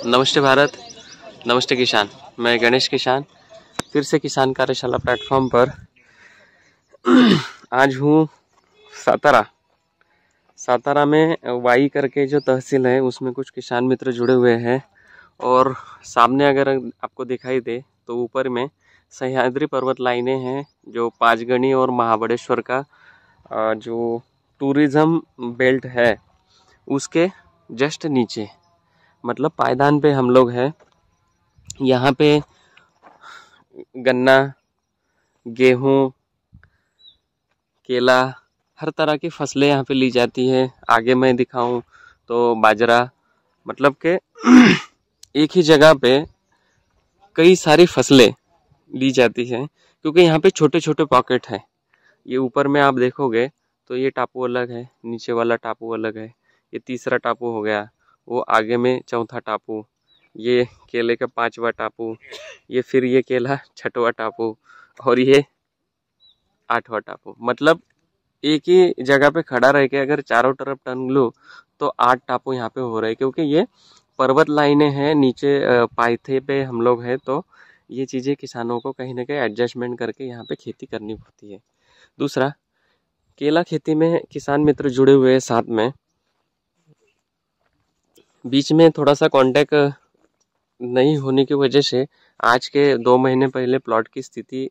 नमस्ते भारत, नमस्ते किसान। मैं गणेश किसान फिर से किसान कार्यशाला प्लेटफॉर्म पर आज हूँ सातारा में वाई करके जो तहसील है उसमें कुछ किसान मित्र जुड़े हुए हैं। और सामने अगर आपको दिखाई दे तो ऊपर में सह्याद्री पर्वत लाइनें हैं जो पाँचगनी और महाबलेश्वर का जो टूरिज़्म बेल्ट है उसके जस्ट नीचे मतलब पायदान पे हम लोग हैं। यहाँ पे गन्ना, गेहूँ, केला, हर तरह की फसलें यहाँ पे ली जाती है। आगे मैं दिखाऊं तो बाजरा, मतलब के एक ही जगह पे कई सारी फसलें ली जाती हैं क्योंकि यहाँ पे छोटे छोटे पॉकेट हैं। ये ऊपर में आप देखोगे तो ये टापू अलग है, नीचे वाला टापू अलग है, ये तीसरा टापू हो गया, वो आगे में चौथा टापू, ये केले का पांचवा टापू, ये फिर ये केला छठवा टापू और ये आठवां टापू। मतलब एक ही जगह पे खड़ा रह के अगर चारों तरफ टर्न लो तो 8 टापू यहाँ पे हो रहे हैं क्योंकि ये पर्वत लाइनें हैं। नीचे पाइथे पे हम लोग हैं तो ये चीज़ें किसानों को कहीं ना कहीं एडजस्टमेंट करके यहाँ पे खेती करनी पड़ती है। दूसरा, केला खेती में किसान मित्र जुड़े हुए हैं साथ में। बीच में थोड़ा सा कांटेक्ट नहीं होने की वजह से आज के 2 महीने पहले प्लॉट की स्थिति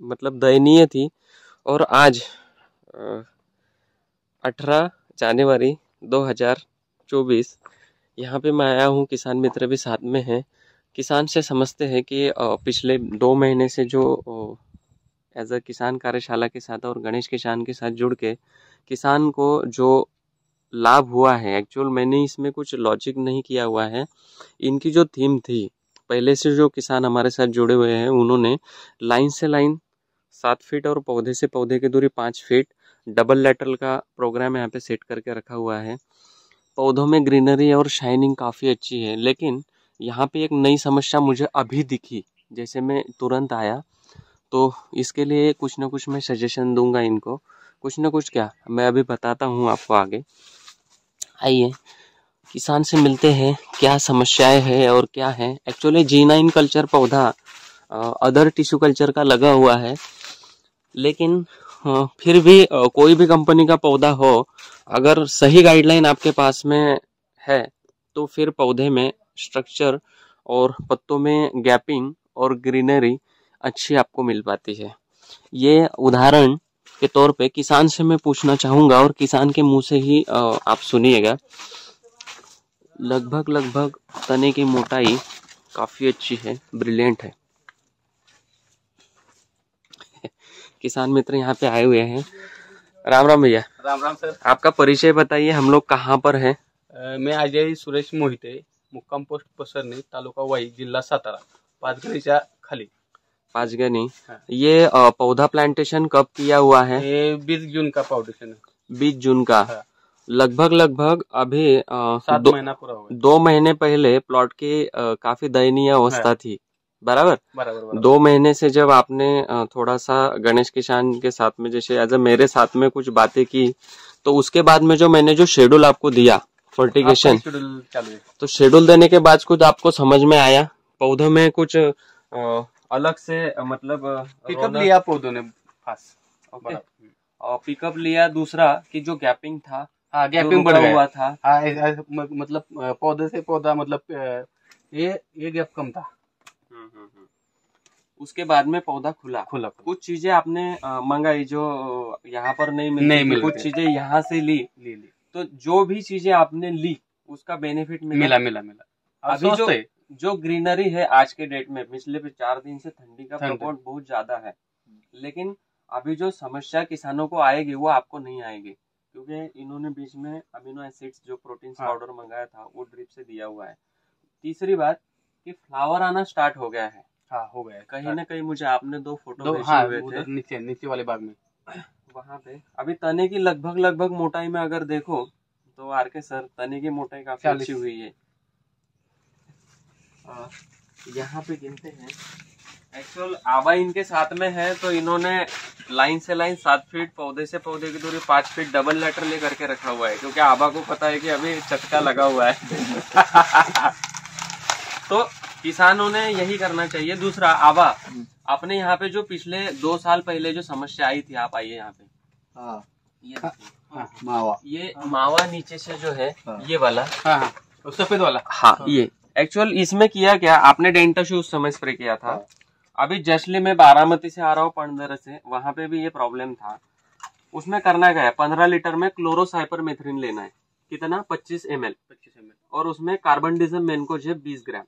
मतलब दयनीय थी और आज 18 जनवरी 2024 यहाँ पे मैं आया हूँ। किसान मित्र भी साथ में हैं। किसान से समझते हैं कि पिछले 2 महीने से जो एज अ किसान कार्यशाला के साथ और गणेश किसान के साथ जुड़ के किसान को जो लाभ हुआ है, एक्चुअल मैंने इसमें कुछ लॉजिक नहीं किया हुआ है। इनकी जो थीम थी, पहले से जो किसान हमारे साथ जुड़े हुए हैं उन्होंने लाइन से लाइन 7 फीट और पौधे से पौधे की दूरी 5 फीट डबल लेटरल का प्रोग्राम यहाँ पे सेट करके रखा हुआ है। पौधों में ग्रीनरी और शाइनिंग काफ़ी अच्छी है, लेकिन यहाँ पे एक नई समस्या मुझे अभी दिखी जैसे मैं तुरंत आया, तो इसके लिए कुछ ना कुछ मैं सजेशन दूंगा इनको। कुछ ना कुछ क्या, मैं अभी बताता हूँ आपको आगे। आइए किसान से मिलते हैं, क्या समस्याएं हैं और क्या है। एक्चुअली G9 कल्चर पौधा अदर टिश्यू कल्चर का लगा हुआ है, लेकिन फिर भी कोई भी कंपनी का पौधा हो, अगर सही गाइडलाइन आपके पास में है तो फिर पौधे में स्ट्रक्चर और पत्तों में गैपिंग और ग्रीनरी अच्छी आपको मिल पाती है। ये उदाहरण के तौर पे किसान से मैं पूछना चाहूँगा और किसान के मुंह से ही आप सुनिएगा। लगभग तने की मोटाई काफ़ी अच्छी है, ब्रिलियंट है। किसान मित्र यहाँ पे आए हुए हैं। राम राम भैया। राम राम सर। आपका परिचय बताइए, हम लोग कहाँ पर हैं? मैं अजय सुरेश मोहिते, मुक्काम पोस्ट पसरणी, तालुका वाई, जिल्हा सातारा, पाचगणीच्या खाली। पाचगनी। हाँ। ये पौधा प्लांटेशन कब किया हुआ है? ये 20 जून का फाउंडेशन है। 20 जून का। हाँ। लगभग अभी 7 महीना पूरा हुआ। 2 महीने पहले प्लॉट की काफी दयनीय अवस्था थी, बराबर? बराबर। 2 महीने से जब आपने थोड़ा सा गणेश किसान के साथ में जैसे एज मेरे साथ में कुछ बातें की, तो उसके बाद में जो मैंने जो शेड्यूल आपको दिया फर्टिगेशन, तो शेड्यूल देने के बाद कुछ आपको समझ में आया? पौधों में कुछ अलग से मतलब पिकअप लिया पौधों ने खास। ओके। और पिकअप लिया। दूसरा कि जो गैपिंग था, हाँ गैपिंग बढ़ हुआ था। हाँ, मतलब पौधे से पौधा मतलब ये गैप कम था। उसके बाद में पौधा खुला। कुछ चीजें आपने मंगाई जो यहाँ पर नहीं मिली, कुछ चीजें यहाँ से ली। तो जो भी चीजें आपने ली उसका बेनिफिट मिला। अभी जो ग्रीनरी है आज के डेट में, पिछले 4 दिन से ठंडी का प्रकोप बहुत ज्यादा है, लेकिन अभी जो समस्या किसानों को आएगी वो आपको नहीं आएगी क्योंकि इन्होंने बीच में अमीनो एसिड्स जो प्रोटीन पाउडर मंगाया था वो ड्रिप से दिया हुआ है। तीसरी बात कि फ्लावर आना स्टार्ट हो गया है। हाँ, हो गया है। कहीं ना कहीं मुझे आपने 2 फोटो भेजे हुए थे नीचे वाले भाग में, वहां पे। अभी तने की लगभग मोटाई में अगर देखो तो आरके सर, तने की मोटाई काफी अच्छी हुई है। यहाँ पे गिनते हैं, एक्चुअल आवा इनके साथ में है तो इन्होंने लाइन से लाइन 7 फीट, पौधे से पौधे की दूरी 5 फीट डबल लेटर लेकर के रखा हुआ है क्योंकि आबा को पता है कि अभी चटका लगा हुआ है। तो किसानों ने यही करना चाहिए। दूसरा, आवा अपने यहाँ पे जो पिछले 2 साल पहले जो समस्या आई थी, आप आइए यहाँ पे। हाँ, ये देखिए, मावा, ये मावा नीचे से जो है ये वाला, हाँ, सफेद वाला, हाँ, ये एक्चुअल इसमें किया क्या, आपने डेंटाशू उस समय स्प्रे किया था। अभी जसली में बारामती से आ रहा हूँ, पंडर से, वहां पे भी ये प्रॉब्लम था। उसमें करना क्या है, 15 लीटर में क्लोरोसाइपरमेथ्रिन लेना है। कितना? 25 ml, और उसमें कार्बनडिजम मेनकोजेब 20 ग्राम,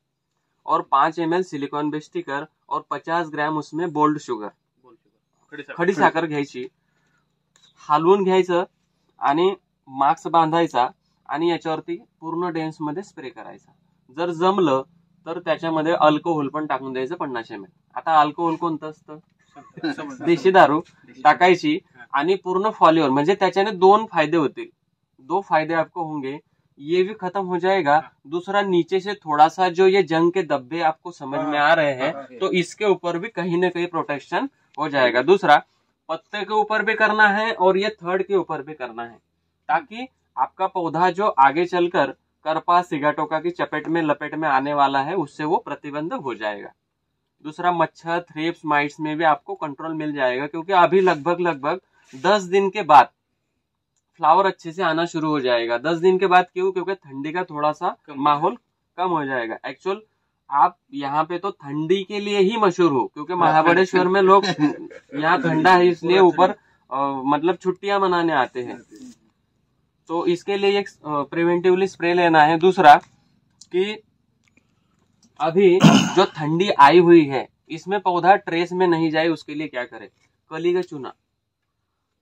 और 5 ml सिलिकॉन बेस्टिकर, और 50 ग्राम उसमें बोल्ड शुगर, खडी साखर घ्यायची, हलवून घ्यायचं आणि मास्क बांधायचा आणि याच्यावरती पूर्ण डेन्स मध्ये स्प्रे करायचा। जर जमलं तर त्याच्यामध्ये अल्कोहोल पण टाकून द्यायचं 50 ml। आता अल्कोहोल कोणतं असतं? देशी दारू टाकायची आणि पूर्ण फॉलीवर, म्हणजे त्याच्याने 2 फायदे होतील। 2 फायदे आपको होंगे, ये भी खत्म हो जाएगा। दूसरा, नीचे से थोड़ा सा जो ये जंग के धब्बे आपको समझ में आ रहे हैं, तो इसके ऊपर भी कहीं ना कहीं प्रोटेक्शन हो जाएगा। दूसरा, पत्ते के ऊपर भी करना है और ये थर्ड के ऊपर भी करना है, ताकि आपका पौधा जो आगे चलकर करपा सिगाटोका की चपेट में लपेट में आने वाला है, उससे वो प्रतिबंध हो जाएगा। दूसरा, मच्छर, थ्रिप्स, माइट्स में भी आपको कंट्रोल मिल जाएगा, क्योंकि अभी लगभग 10 दिन के बाद फ्लावर अच्छे से आना शुरू हो जाएगा। 10 दिन के बाद क्यों? क्योंकि ठंडी का थोड़ा सा माहौल कम हो जाएगा। एक्चुअल आप यहाँ पे तो ठंडी के लिए ही मशहूर हो, क्योंकि महाबलेश्वर में लोग यहाँ ठंडा है इसलिए ऊपर मतलब छुट्टियां मनाने आते हैं। तो इसके लिए एक प्रिवेंटिवली स्प्रे लेना है। दूसरा कि अभी जो ठंडी आई हुई है, इसमें पौधा ट्रेस में नहीं जाए, उसके लिए क्या करें? कली का चूना।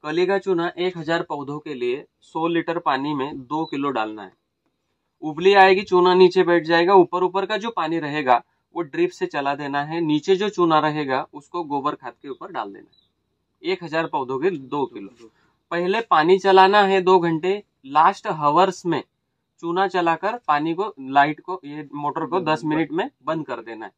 कली का चूना 1000 पौधों के लिए 100 लीटर पानी में 2 किलो डालना है। उबली आएगी, चूना नीचे बैठ जाएगा, ऊपर का जो पानी रहेगा वो ड्रिप से चला देना है। नीचे जो चूना रहेगा उसको गोबर खाद के ऊपर डाल देना है। 1000 पौधों के 2 किलो। पहले पानी चलाना है 2 घंटे, लास्ट हावर्स में चूना चलाकर पानी को, लाइट को, ये मोटर को 10 मिनट में बंद कर देना है।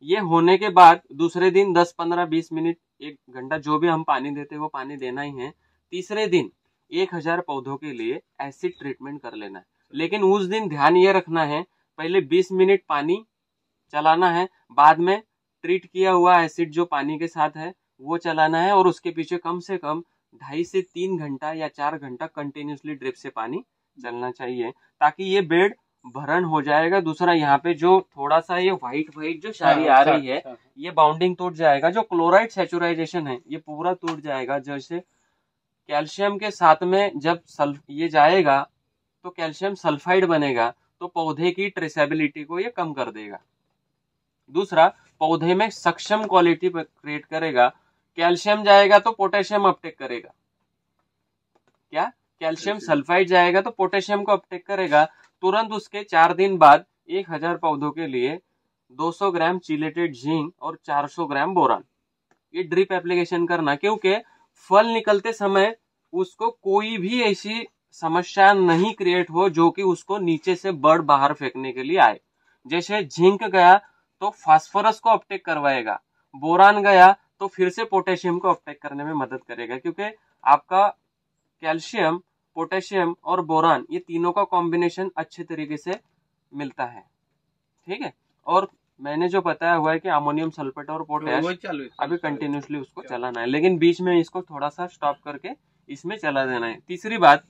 ये होने के बाद दूसरे दिन 10, 15, 20 मिनट, 1 घंटा जो भी हम पानी देते हैं वो पानी देना ही है। तीसरे दिन 1000 पौधों के लिए एसिड ट्रीटमेंट कर लेना है। लेकिन उस दिन ध्यान ये रखना है, पहले 20 मिनट पानी चलाना है, बाद में ट्रीट किया हुआ एसिड जो पानी के साथ है वो चलाना है, और उसके पीछे कम से कम 2.5 से 3 घंटा या 4 घंटा कंटिन्यूसली ड्रिप से पानी चलना चाहिए, ताकि ये बेड भरण हो जाएगा। दूसरा, यहाँ पे जो थोड़ा सा ये व्हाइट जो शारी आ रही है, ये बाउंडिंग टूट जाएगा। जो क्लोराइड सेचुराइजेशन है ये पूरा टूट जाएगा। जैसे कैल्शियम के साथ में जब ये जाएगा तो कैल्शियम सल्फाइड बनेगा, तो पौधे की ट्रेसेबिलिटी को ये कम कर देगा। दूसरा, पौधे में सक्षम क्वालिटी क्रिएट करेगा। कैल्शियम जाएगा तो पोटेशियम अपटेक करेगा। क्या? कैल्शियम सल्फाइड जाएगा तो पोटेशियम को अपटेक करेगा। तुरंत उसके 4 दिन बाद 1000 पौधों के लिए 200 ग्राम चिलेटेड जिंक और 400 ग्राम बोरान, ये ड्रिप एप्लीकेशन करना, क्योंकि फल निकलते समय उसको कोई भी ऐसी समस्या नहीं क्रिएट हो जो कि उसको नीचे से बर्ड बाहर फेंकने के लिए आए। जैसे जिंक गया तो फास्फोरस को अपटेक करवाएगा, बोरान गया तो फिर से पोटेशियम को अपटेक करने में मदद करेगा, क्योंकि आपका कैल्शियम, पोटेशियम और बोरान, ये तीनों का कॉम्बिनेशन अच्छे तरीके से मिलता है। ठीक है। और मैंने जो बताया हुआ है कि अमोनियम सल्फेट और पोटैश अभी कंटिन्यूसली उसको चलाना है, लेकिन बीच में इसको थोड़ा सा स्टॉप करके इसमें चला देना है। तीसरी बात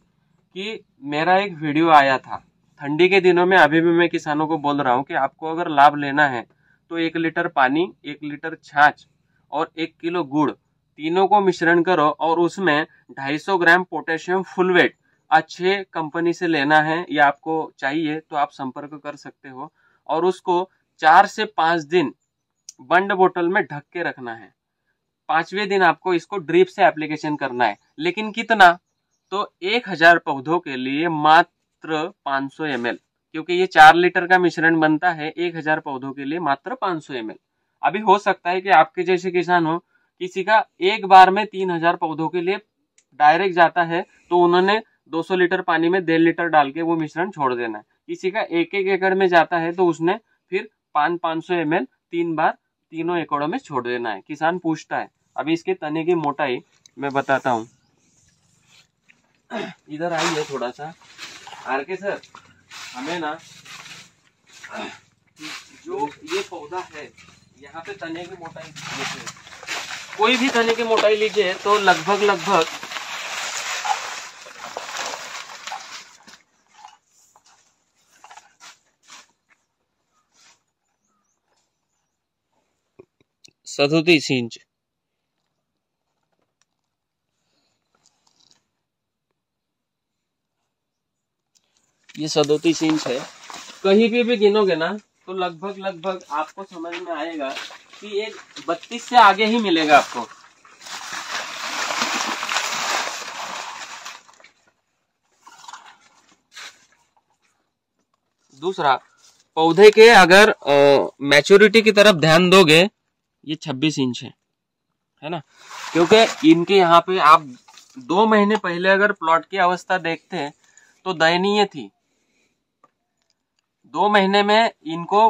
कि मेरा एक वीडियो आया था ठंडी के दिनों में, अभी भी मैं किसानों को बोल रहा हूँ कि आपको अगर लाभ लेना है तो 1 लीटर पानी, 1 लीटर छाछ और 1 किलो गुड़, तीनों को मिश्रण करो और उसमें 250 ग्राम पोटेशियम फुल वेट अच्छे कंपनी से लेना है, या आपको चाहिए तो आप संपर्क कर सकते हो, और उसको 4 से 5 दिन बंद बोतल में ढक के रखना है। 5वें दिन आपको इसको ड्रिप से एप्लीकेशन करना है। लेकिन कितना? तो 1000 पौधों के लिए मात्र 500 ml, क्योंकि ये 4 लीटर का मिश्रण बनता है। 1000 पौधों के लिए मात्र 500 ml। अभी हो सकता है कि आपके जैसे किसान हो, किसी का एक बार में 3000 पौधों के लिए डायरेक्ट जाता है, तो उन्होंने 200 लीटर पानी में 1.5 लीटर डाल के वो मिश्रण छोड़ देना है। किसी का 1-1 एकड़ में जाता है तो उसने फिर 500 ml 3 बार तीनों एकड़ों में छोड़ देना है। किसान पूछता है। अभी इसके तने की मोटाई मैं बताता हूँ। इधर आइए थोड़ा सा। आर के सर, हमें ना जो ये पौधा है, यहाँ पे तने की मोटाई लीजिए, कोई भी तने की मोटाई लीजिए तो लगभग 37 इंच। ये 37 इंच है। कहीं भी गिनोगे ना तो लगभग आपको समझ में आएगा कि एक 32 से आगे ही मिलेगा आपको। दूसरा, पौधे के अगर मैच्योरिटी की तरफ ध्यान दोगे, ये 26 इंच है ना, क्योंकि इनके यहाँ पे आप 2 महीने पहले अगर प्लॉट की अवस्था देखते तो दयनीय थी। 2 महीने में इनको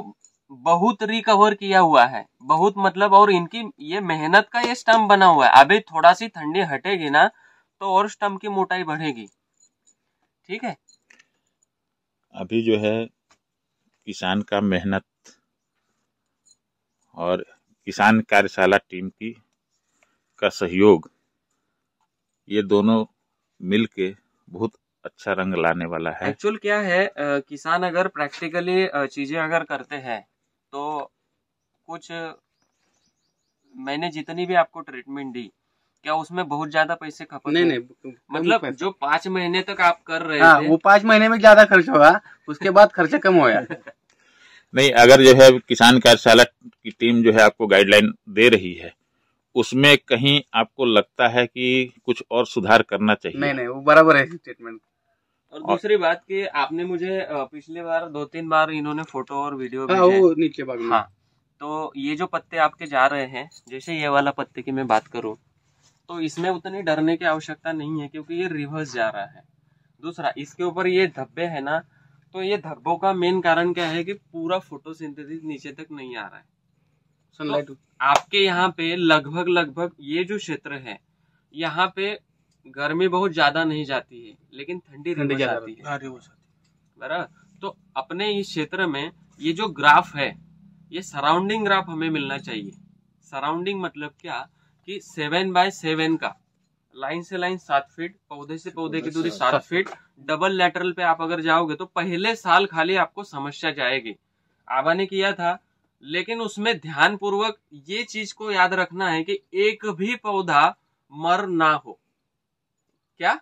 बहुत रिकवर किया हुआ है, बहुत मतलब, और इनकी ये मेहनत का ये स्टम्प बना हुआ है। अभी थोड़ा सी ठंडी हटेगी ना तो और स्टम्प की मोटाई बढ़ेगी। ठीक है, अभी जो है किसान का मेहनत और किसान कार्यशाला टीम की का सहयोग, ये दोनों मिलके बहुत अच्छा रंग लाने वाला है। एक्चुअल क्या है, किसान अगर प्रैक्टिकली चीजें अगर करते हैं तो कुछ, मैंने जितनी भी आपको ट्रीटमेंट दी, क्या उसमें बहुत ज्यादा पैसे खपत नहीं, मतलब जो 5 महीने तक आप कर रहे थे, वो 5 महीने में ज्यादा खर्च होगा, उसके बाद खर्चा कम होगा। नहीं, अगर जो है किसान कार्यशाला की टीम जो है आपको गाइडलाइन दे रही है, उसमें कहीं आपको लगता है कि कुछ और सुधार करना चाहिए? नहीं, वो बराबर है स्टेटमेंट। और दूसरी बात कि आपने मुझे पिछली बार 2-3 बार इन्होंने फोटो और वीडियो भेजे। वो नीचे भाग में। हाँ, तो ये जो पत्ते आपके जा रहे हैं, जैसे ये वाला पत्ते की मैं बात करूं तो इसमें उतनी डरने की आवश्यकता नहीं है, क्योंकि ये रिवर्स जा रहा है। दूसरा, इसके ऊपर ये धब्बे है ना, तो ये धब्बों का मेन कारण क्या है कि पूरा फोटोसिंथेसिस नीचे तक नहीं आ रहा है। सनलाइट तो आपके यहाँ पे लगभग ये जो क्षेत्र है, यहाँ पे गर्मी बहुत ज्यादा नहीं जाती है, लेकिन ठंडी रिवर्स आती है। बराबर। तो अपने इस क्षेत्र में ये जो ग्राफ है, ये सराउंडिंग ग्राफ हमें मिलना चाहिए। सराउंडिंग मतलब क्या कि 7x7 का, लाइन से लाइन 7 फीट, पौधे से पौधे की दूरी 7 फीट, डबल लैटरल पे आप अगर जाओगे तो पहले साल खाली आपको समस्या जाएगी। आबा ने किया था, लेकिन उसमें ध्यान पूर्वक ये चीज को याद रखना है कि एक भी पौधा मर ना हो। क्या?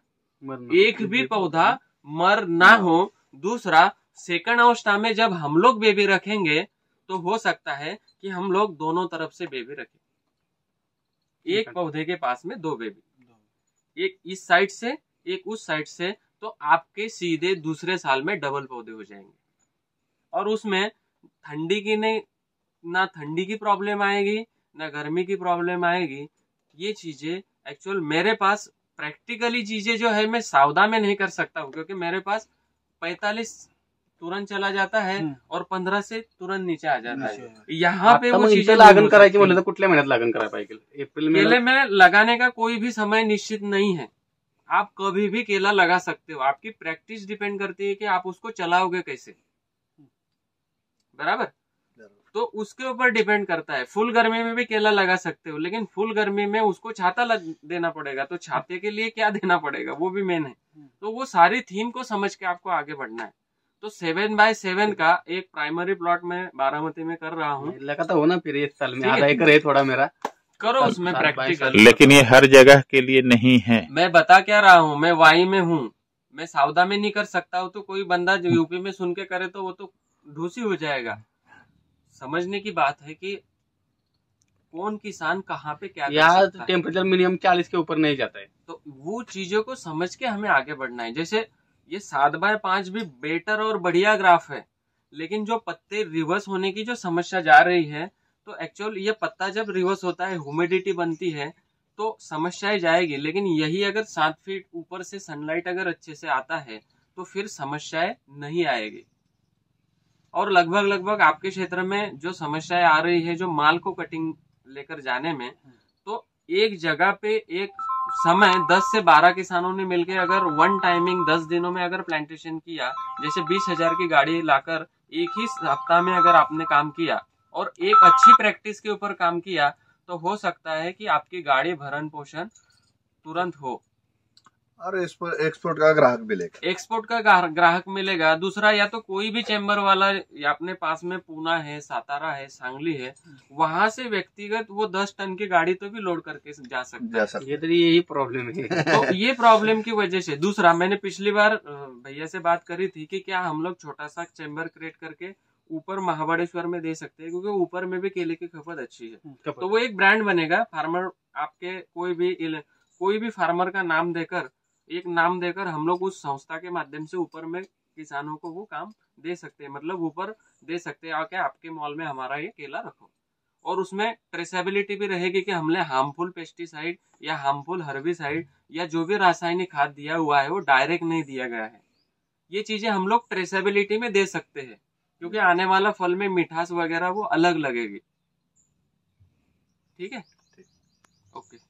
एक भी पौधा मर ना हो। दूसरा, सेकंड अवस्था में जब हम लोग बेबी रखेंगे तो हो सकता है कि हम लोग दोनों तरफ से बेबी रखें। एक पौधे के पास में 2 बेबी, एक इस साइड से एक उस साइड से, तो आपके सीधे दूसरे साल में डबल पौधे हो जाएंगे। और उसमें ठंडी की नहीं, ना ठंडी की प्रॉब्लम आएगी ना गर्मी की प्रॉब्लम आएगी। ये चीजें एक्चुअल मेरे पास प्रैक्टिकली चीजें जो है मैं सावधा में नहीं कर सकता हूँ, क्योंकि मेरे पास 45 तुरंत चला जाता है और 15 से तुरंत नीचे आ जाता है। यहाँ पे वो चीजें लागण करायची म्हणलं तर कुठल्या महिन्यात लागण करायला पाहिजे? एप्रिल में? केले में लगाने का कोई भी समय निश्चित नहीं है, आप कभी भी केला लगा सकते हो। आपकी प्रैक्टिस डिपेंड करती है कि आप उसको चलाओगे कैसे। बराबर, तो उसके ऊपर डिपेंड करता है। फुल गर्मी में भी केला लगा सकते हो, लेकिन फुल गर्मी में उसको छाता देना पड़ेगा, तो छाते के लिए क्या देना पड़ेगा वो भी मेन है। तो वो सारी थीम को समझ के आपको आगे बढ़ना है। तो 7x7 का एक प्राइमरी प्लॉट में बारामती में कर रहा हूँ। लगा तो हो ना, फिर इस साल में आधा एकड़ है थोड़ा मेरा, करो उसमें प्रैक्टिकल। लेकिन ये हर जगह के लिए नहीं है। मैं बता क्या रहा हूँ, मैं वाई में हूँ, मैं सावधा में नहीं कर सकता हूँ। तो कोई बंदा जो यूपी में सुन के करे तो वो तो ढूसी हो जाएगा। समझने की बात है कि कौन किसान कहाँ पे क्या यहाँ टेम्परेचर मिनिमम 40 के ऊपर नहीं जाता है, तो वो चीजों को समझ के हमें आगे बढ़ना है। जैसे ये 7x5 भी बेटर और बढ़िया ग्राफ है, लेकिन जो पत्ते रिवर्स होने की जो समस्या जा रही है, तो एक्चुअल ये पत्ता जब रिवर्स होता है, ह्यूमिडिटी बनती है तो समस्याएं जाएगी। लेकिन यही अगर 7 फीट ऊपर से सनलाइट अगर अच्छे से आता है तो फिर समस्याएं नहीं आएगी। और लगभग आपके क्षेत्र में जो समस्याएं आ रही है, जो माल को कटिंग लेकर जाने में, तो एक जगह पे एक समय 10 से 12 किसानों ने मिलकर अगर वन टाइमिंग 10 दिनों में अगर प्लांटेशन किया, जैसे 20,000 की गाड़ी लाकर एक ही सप्ताह में अगर आपने काम किया और एक अच्छी प्रैक्टिस के ऊपर काम किया तो हो सकता है कि आपकी गाड़ी भरण पोषण तुरंत हो और इस पर एक्सपोर्ट का ग्राहक मिलेगा, एक्सपोर्ट का ग्राहक मिलेगा। दूसरा, या तो कोई भी चेंबर वाला या अपने पास में पूना है, सातारा है, सांगली है, वहां से व्यक्तिगत वो 10 टन की गाड़ी तो भी लोड करके जा सकता है। ये तो यही प्रॉब्लम है। तो ये प्रॉब्लम की वजह से। दूसरा, मैंने पिछली बार भैया से बात करी थी कि क्या हम लोग छोटा सा चेंबर क्रिएट करके ऊपर महाबड़ेश्वर में दे सकते हैं, क्योंकि ऊपर में भी केले की खपत अच्छी है। तो वो एक ब्रांड बनेगा। फार्मर आपके कोई भी फार्मर का नाम देकर, एक नाम देकर हम लोग उस संस्था के माध्यम से ऊपर में किसानों को वो काम दे सकते हैं, मतलब ऊपर दे सकते हैं आके आपके मॉल में हमारा ये केला रखो। और उसमें ट्रेसेबिलिटी भी रहेगी कि हमने हार्मफुल पेस्टिसाइड या हार्मफुल हर्बिसाइड या जो भी रासायनिक खाद दिया हुआ है वो डायरेक्ट नहीं दिया गया है। ये चीजें हम लोग ट्रेसेबिलिटी में दे सकते हैं, क्योंकि आने वाला फल में मिठास वगैरह वो अलग लगेगी। ठीक है, ओके।